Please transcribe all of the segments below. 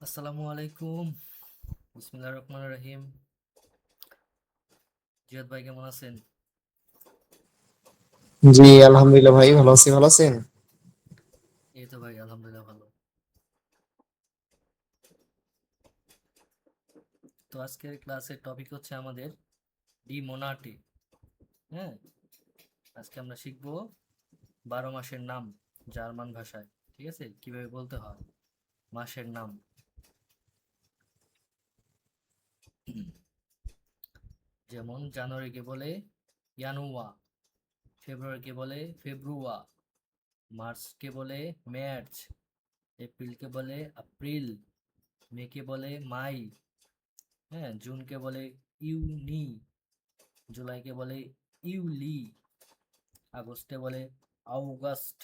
আসসালামু আলাইকুম। বিসমিল্লাহির রহমানির রহিম। জিয়াদ ভাই কেমন আছেন? জি আলহামদুলিল্লাহ ভাই ভালো আছি, ভালো আছেন? এই তো ভাই আলহামদুলিল্লাহ ভালো। তো আজকের ক্লাসের টপিক হচ্ছে আমাদের ডি মোনাটি। হ্যাঁ, আজকে আমরা শিখব 12 মাসের নাম জার্মান ভাষায়। ঠিক আছে, কিভাবে বলতে হয় মাসের নাম। যেমন জানুয়ারিকে বলে ইয়ানুয়া, ফেব্রুয়ারিকে বলে ফেব্রুয়া, মার্চকে বলে মার্চ, এপ্রিলকে বলে এপ্রিল, মেকে বলে মাই, হ্যাঁ, জুনকে বলে ইউনি, জুলাইকে বলে ইউলি, আগস্টে বলে আউগাস্ট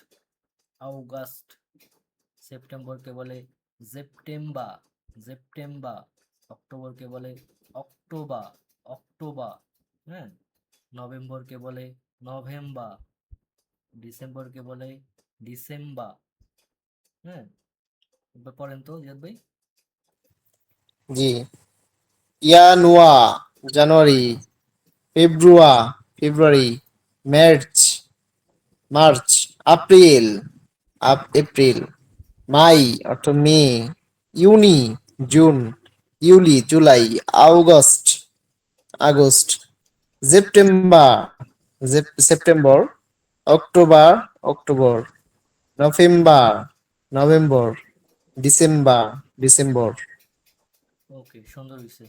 আউগাস্ট, সেপ্টেম্বরকে বলে সেপ্টেম্বা সেপ্টেম্বা, অক্টোবরকে বলে অক্টোবা অক্টোবা, হ্যাঁ, নভেম্বরকে বলে নভেম্বা, ডিসেম্বরকে বলে ডিসেম্বা। হ্যাঁ, এবার পড়েন তো জিয়াদ ভাই। জি, ইয়ানুয়া জানুয়ারি, ফেব্রুয়া ফেব্রুয়ারি, মার্চ মার্চ, এপ্রিল এপ্রিল, মাই অর্থ মে, ইউনি জুন, ইউলি জুলাই, আগস্ট আগস্ট, সেপ্টেম্বর সেপ্টেম্বর, অক্টোবর অক্টোবর, নভেম্বর নভেম্বর, ডিসেম্বর ডিসেম্বর। ওকে, সুন্দর হয়েছে,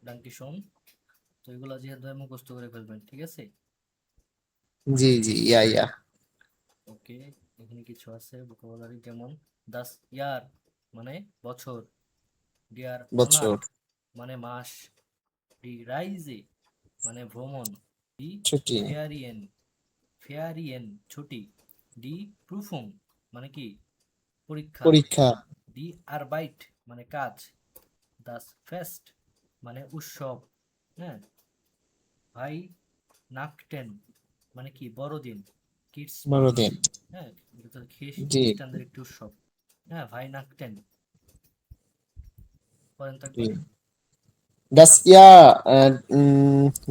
ডাঙ্কি শোন। তো এগুলো জিয়াদ ভাই মুখস্থ করে ফেলবেন, ঠিক আছে? জি জি, ইয়া ইয়া। ওকে, এখানে কিছু আছে ভোকাবুলারি, যেমন দাস ইয়ার মানে বছর, ডিয়ার বছর, মোনাট মানে মাস, ডি রাইজে মানে ভ্রমণ, ডি ছুটি, ফেয়ারিয়েন ফেয়ারিয়েন ছুটি, ডি প্রুফুং মানে কি পরীক্ষা, পরীক্ষা, ডি আরবাইট মানে কাজ, দাস ফেস্ট মানে উৎসব, হ্যাঁ, ভাই নাকটেন মানে কি বড়দিন, কিডসমাস, বড়দিন। হ্যাঁ, এটা তো জি খ্রিস্টানদের একটি উৎসব। হ্যাঁ, ভাই নাকটেন। পড়েন তো জি। একবার। Das Jahr,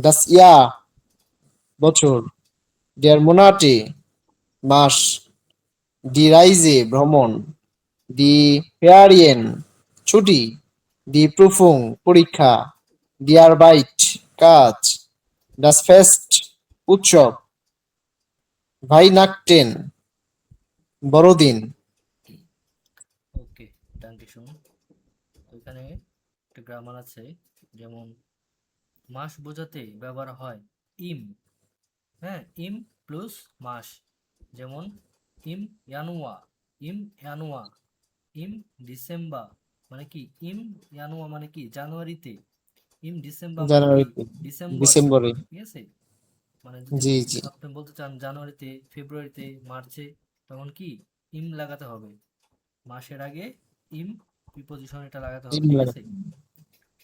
das Jahr বছর, der Monate মাস, die Reise ভ্রমণ, die Ferien ছুটি, die Prüfung পরীক্ষা, die Arbeit কাজ, das Fest উৎসব, Weihnachten বড়দিন। ওকে, ডাঙ্কি শুনুন। তো এখানে একটা গ্রামার আছে, যেমন মাস বোঝাতে ব্যবহার হয় ইম, হ্যাঁ, ইম প্লাস মাস। যেমন ইম ইয়ানুয়া, ইম ইয়ানুয়া, ইম ডিসেম্বর মানে কি ইম ইয়ানুয়া মানে কি জানুয়ারিতে, ইম ডিসেম্বর মানে কি জানুয়ারিতে, ডিসেম্বরে। ডিসেম্বরে। ঠিক আছে, মানে যদি জি জি, আপনি বলতে চান জানুয়ারিতে, ফেব্রুয়ারিতে, মার্চে, তখন কি ইম লাগাতে হবে, মাসের আগে ইম প্রিপজিশন এটা লাগাতে হবে, ঠিক আছে?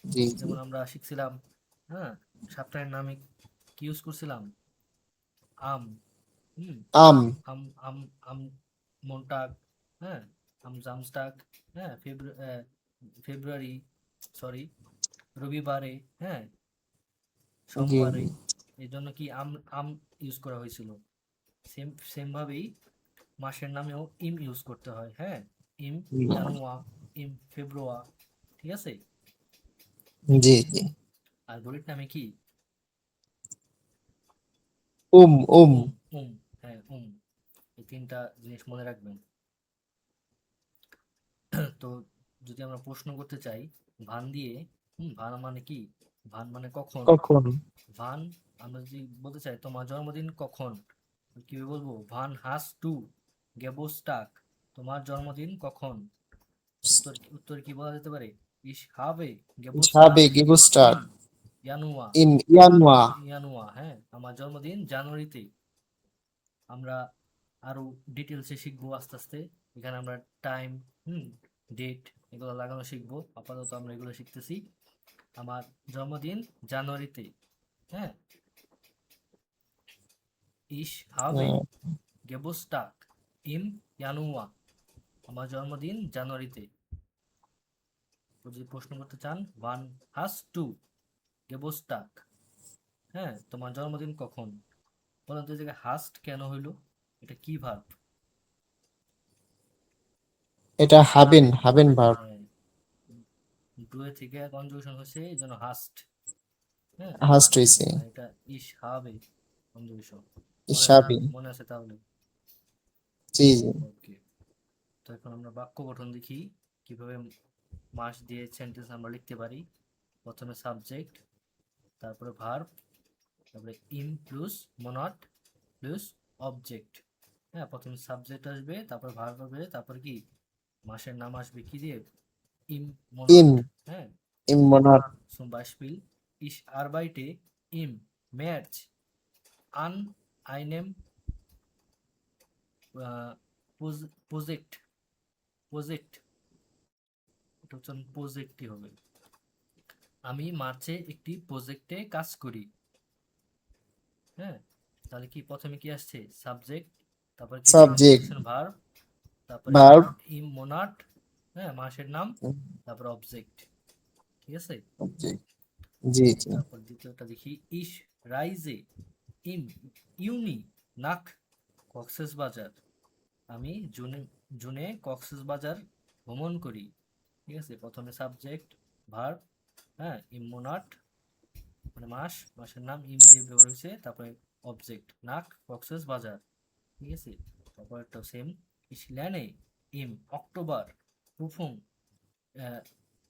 জি জি। যেমন আমরা শিখছিলাম, হ্যাঁ, সপ্তাহের নামে কি ইউজ করছিলাম, আম, হুম, আম, আম আম আম মন্টাক, হ্যাঁ, আম জামস্টাক, হ্যাঁ, ফেব্রুয়ারি, সরি, রবিবারে, হ্যাঁ, জি সোমবারে, জি, এই জন্য কি আম আম ইউজ করা হয়েছিল। সেম সেম ভাবেই মাসের নামেও ইম ইউজ করতে হয়, হ্যাঁ, ইম জানুয়া, ইম ফেব্রুয়া, ঠিক আছে? জি জি। আর ঘড়ির নামে কি উম উম উম উম, হ্যাঁ উম, এই তিনটা জিনিস মনে রাখবেন। তো যদি আমরা প্রশ্ন করতে চাই ভান দিয়ে, ভান মানে কি, ভান মানে কখন, কখন, ভান, আমরা যদি বলতে চাই তোমার জন্মদিন কখন, কিভাবে বলবো, ভান হাস টু গেবোস্টাক, তোমার জন্মদিন কখন। উত্তর কি বলা যেতে পারে, ইস হাবে ich গেবোস্টাক habe Geburtstag ইম ইয়ানুয়া, im Januar. ইয়ানুয়া, হ্যাঁ, আমার জন্মদিন জানুয়ারিতে। আমরা আরো ডিটেলসে শিখবো আস্তে আস্তে। এখানে আমরা টাইম, হুম, ডেট এগুলো লাগানো শিখবো, আপাতত আমরা এগুলো শিখতেছি। আমার জন্মদিন জানুয়ারিতে, হ্যাঁ, ইস হাবে Äh, গেবুস্টাক ইম ইয়ানুয়া, আমার জন্মদিন জানুয়ারিতে। যদি প্রশ্ন করতে চান, ওয়ান হাস টু গেবোস্টাক, হ্যাঁ তোমার জন্মদিন কখন, বলেন তো এই জায়গায় হাস্ট কেন হইলো, এটা কি ভার্ব? এটা হাবেন ভার্ব। হ্যাঁ, টু এ থেকে কনজুগেশন হয়েছে এই জন্য হাস্ট। হ্যাঁ, হাস্ট হইছে। আর এটা ইস হবে কনজুগেশন। ইসাবি। মনে আছে তাহলে? জি জি। ওকে, তো এখন আমরা বাক্য গঠন দেখি কিভাবে মাস দিয়ে সেন্টেন্স আমরা লিখতে পারি। প্রথমে সাবজেক্ট, তারপরে ভার্ব, তারপরে ইম প্লাস মনট প্লাস অবজেক্ট। হ্যাঁ, প্রথমে সাবজেক্ট আসবে, তারপর ভার্ব আসবে, তারপর কি মাসের নাম আসবে কি দিয়ে, ইম ইম মনট। হ্যাঁ, ইম মনাট। zum Beispiel ich arbeite im März an einem Projekt, project, এটা হচ্ছে প্রজেক্টই হবে। আমি মার্চে একটি প্রজেক্টে কাজ করি। হ্যাঁ, তাহলে কি প্রথমে কি আসছে, সাবজেক্ট, তারপর কি সাবজেক্ট, কনজাংশন ভার্ব, তারপরে ভার্ব, ইম মোনাট, হ্যাঁ মাসের নাম, তারপর অবজেক্ট। ঠিক আছে, অবজেক্ট। জি জি। তারপর দ্বিতীয়টা দেখি, ইস রাইজে ইম ইউনি নাক কক্সেস বাজার, আমি জুনে জুনে কক্সেস বাজার ভ্রমণ করি। ঠিক আছে, প্রথমে সাবজেক্ট, ভার্ব, হ্যাঁ ইম মোনাট মানে মাস, মাসের নাম ইম দিয়ে ব্যবহার হয়েছে, তারপরে অবজেক্ট নাক কক্সেস বাজার। ঠিক আছে, তারপর একটা same, ich lerne im Oktober Prüfung, äh,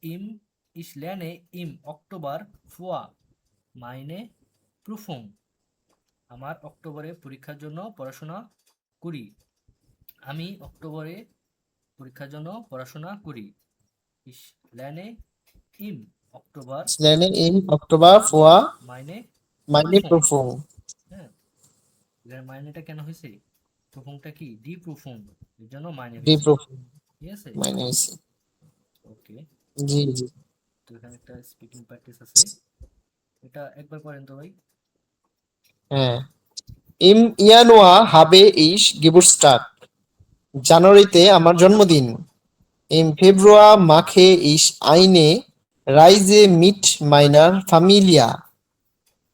im ich lerne im Oktober vor meine Prüfung, আমার অক্টোবরে পরীক্ষার জন্য পড়াশোনা করি, আমি অক্টোবরে পরীক্ষার জন্য পড়াশোনা করি। ich lerne im Oktober Lernen im Oktober vor meine meine Prüfung। Prüfung. হ্যাঁ, এর মাইনেটা কেন হয়েছে, প্রুফংটা কি ডি প্রুফং, এর জন্য মাইনে Die হয়েছে। Prüfung. ঠিক আছে, Meine ist. ওকে, জি জি। তো এখানে একটা স্পিকিং প্র্যাকটিস আছে, এটা একবার করেন তো ভাই। হ্যাঁ। Im Januar habe ich Geburtstag. জানুয়ারিতে আমার জন্মদিন। Im Februar mache ich eine Reise mit meiner Familie.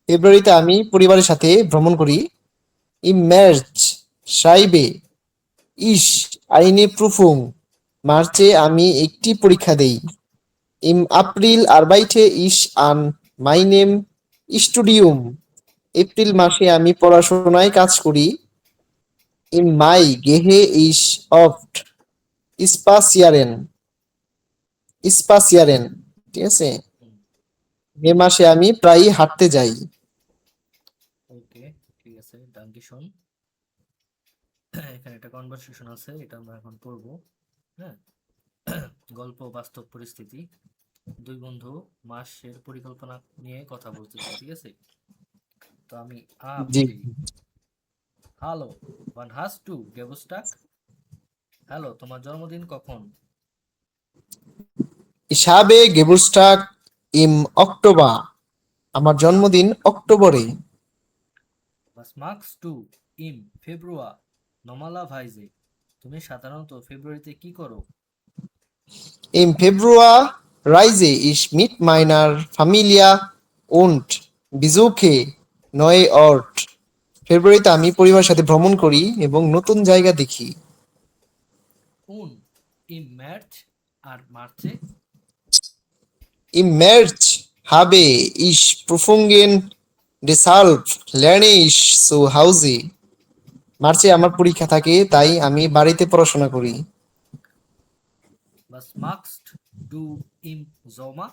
ফেব্রুয়ারিতে আমি পরিবারের সাথে ভ্রমণ করি। Im März schreibe ich eine Prüfung. মার্চে আমি একটি পরীক্ষা দেই। Im April arbeite ich an meinem Studium. April মাসে আমি পড়াশোনায় কাজ করি। Im Mai gehe ich oft spazieren. Spazieren. ঠিক আছে? হুম, মে মাসে আমি প্রায়ই হাঁটতে যাই। ওকে, ঠিক আছে, ডাঙ্কিশন। এখানে একটা কনভারসেশন আছে, এটা আমরা এখন পড়ব। হ্যাঁ, গল্প বাস্তব পরিস্থিতি, দুই বন্ধু মাসের পরিকল্পনা নিয়ে কথা বলতেছে। ঠিক আছে, তো আমি জি। বলি, hello, wann hast du Geburtstag, hello তোমার জন্মদিন কখন, Ich habe Geburtstag im Oktober. আমার জন্মদিন অক্টোবরে। was machst du im Februar normalerweise, তুমি সাধারণত ফেব্রুয়ারিতে কি করো, Im Februar reise ich mit meiner Familie und besuche neue Ort. ফেব্রুয়ারিতে আমি পরিবারের সাথে ভ্রমণ করি এবং নতুন জায়গা দেখি। und im März আর মার্চে, Im März habe ich Prüfungen, deshalb lerne ich zu Hause. মার্চে আমার পরীক্ষা থাকে তাই আমি বাড়িতে পড়াশোনা করি। was machst du im Sommer,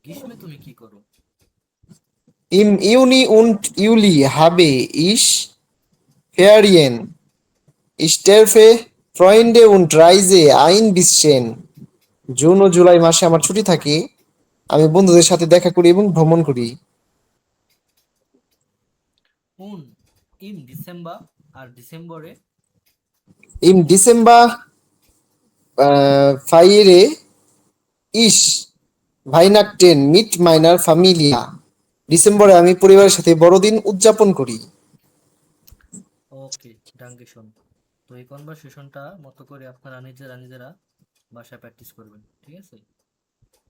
গ্রীষ্মে তুমি কি করো, Im Juni und Juli habe ich Ferien. Ich treffe Freunde und reise ein bisschen. জুন ও জুলাই মাসে আমার ছুটি থাকে, আমি বন্ধুদের সাথে দেখা করি এবং ভ্রমণ করি। und im Dezember আর ডিসেম্বরে, Im Dezember feiere ich Weihnachten mit meiner Familie. ডিসেম্বরে আমি পরিবারের সাথে বড়দিন উদযাপন করি। ওকে, ডাঙ্কেশন। তো এই কনভারসেশনটা মতো করে আপনারা নিজেরা নিজেরা বাসায় প্র্যাকটিস করবেন। ঠিক আছে,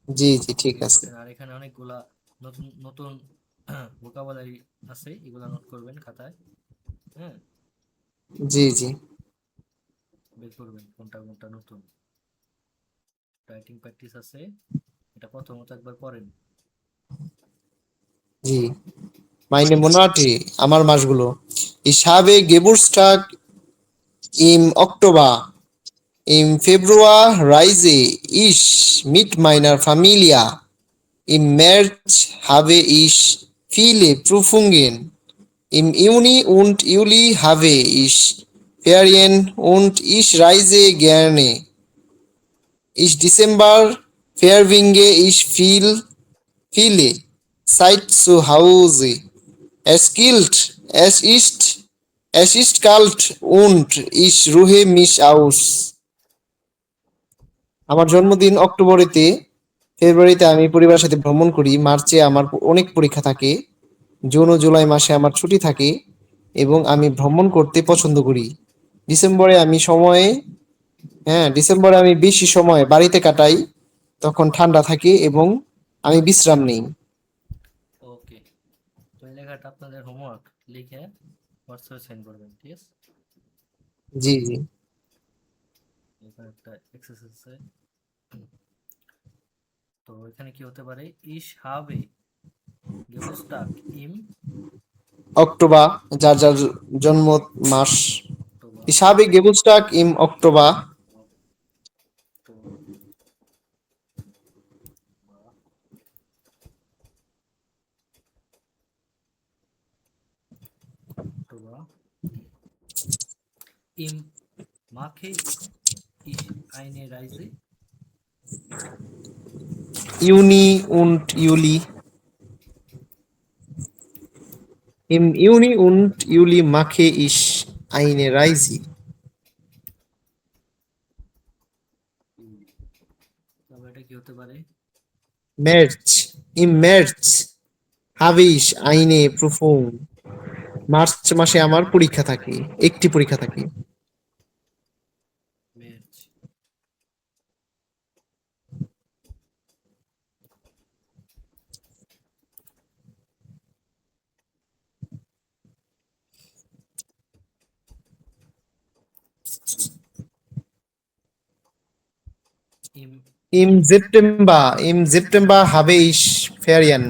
জি জি, ঠিক আছে। আর এখানে অনেকগুলা নতুন নতুন ভোকাবুলারি আছে, এগুলা নোট করবেন খাতায়। হ্যাঁ, জি জি বের করবেন কোনটা কোনটা নতুন। রাইটিং প্র্যাকটিস আছে, এটা প্রথমত একবার পড়েন। জি। Meine Monate, আমার মাসগুলো। Ich habe Geburtstag im Oktober. Im Februar reise ich mit meiner Familie. Im März habe ich viele Prüfungen. Im Juni und Juli habe ich Ferien und ich reise gerne. Ich Dezember verbringe ich viele Zeit zu Hause. Es ist kalt und ich ruhe mich aus. আমার জন্মদিন অক্টোবরেতে, ফেব্রুয়ারিতে আমি পরিবারের সাথে ভ্রমণ করি, মার্চে আমার অনেক পরীক্ষা থাকে, জুন ও জুলাই মাসে আমার ছুটি থাকে এবং আমি ভ্রমণ করতে পছন্দ করি। ডিসেম্বরে আমি সময়ে ডিসেম্বরে আমি বেশি সময় বাড়িতে কাটাই, তখন ঠান্ডা থাকে এবং আমি বিশ্রাম নেই। ওকে, তো এই লেখাটা আপনাদের হোমওয়ার্ক, লিখে হোয়াটসঅ্যাপে সেন্ড করবেন, ঠিক আছে? জি জি। এখানে একটা এক্সারসাইজ আছে। তো এখানে কি হতে পারে? ইশ হাবে গেবুস্টাক ইম অক্টোবর, যার যার জন্ম মাস। অক্টোবর, Ich habe Geburtstag im Oktober. অক্টোবর অক্টোবর ইম মাখে ইশ আইনে রাইজে Juni und Juli. Im Juni und Juli mache ich eine Reise. তবে এটা কি হতে পারে? März. Im März habe ich eine Prüfung. March মাসে আমার পরীক্ষা থাকে, একটি পরীক্ষা থাকে। মার্চ, ইম Im September habe ich Ferien.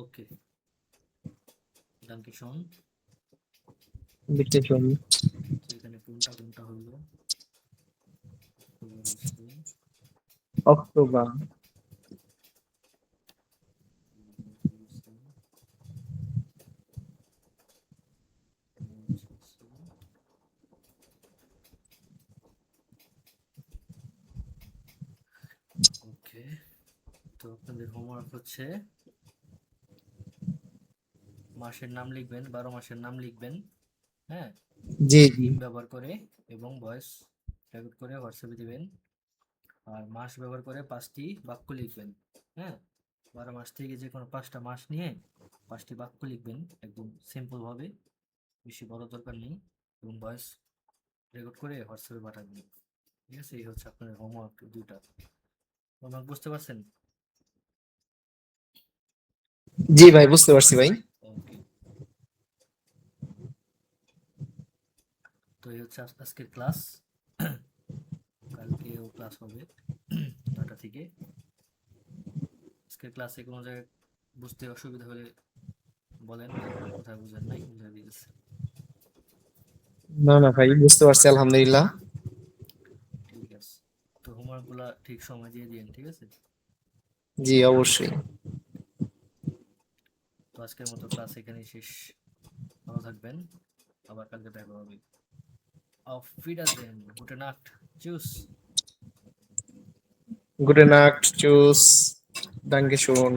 ওকে, ডানকে শোন। Bitte schön. তো এখানে কোনটা কোনটা হইলো? অক্টোবর আছে, Oktober. নভেম্বর আছে, মার্চ আছে, ওকে। তো আপনাদের হোমওয়ার্ক হচ্ছে মাসের নাম লিখবেন, 12 মাসের নাম লিখবেন। হ্যাঁ, জি জি। ইম ব্যবহার করে এবং ভয়েস রেকর্ড করে হোয়াটসঅ্যাপে দিবেন। আর মাস ব্যবহার করে 5টি বাক্য লিখবেন। হ্যাঁ, 12 মাস থেকে যে কোনো 5টা মাস নিয়ে 5টি বাক্য লিখবেন, একদম সিম্পল ভাবে, বেশি বড় দরকার নেই, এবং ভয়েস রেকর্ড করে হোয়াটসঅ্যাপে পাঠাবেন। ঠিক আছে, এই হচ্ছে আপনাদের হোমওয়ার্ক দুইটা। হোমওয়ার্ক বুঝতে পারছেন? জি ভাই, বুঝতে পারছি ভাই। ওকে, তো এই হচ্ছে আজকের ক্লাস। কালকেও ক্লাস হবে 9টা থেকে। আজকের ক্লাসে কোনো জায়গায় বুঝতে অসুবিধা হলে বলেন, আমি কোথায় বুঝেন নাই বুঝাই দিয়েছি। না না ভাই, বুঝতে পারছি আলহামদুলিল্লাহ। ঠিক আছে, তো হোমওয়ার্ক গুলা ঠিক সময় দিয়ে দিন, ঠিক আছে? জি অবশ্যই। তো আজকের মতো ক্লাস এখানেই শেষ। ভালো থাকবেন, আবার কালকে দেখা হবে। Auf Wiedersehen, gute Nacht, tschüss. Gute Nacht, tschüss, Dankeschön.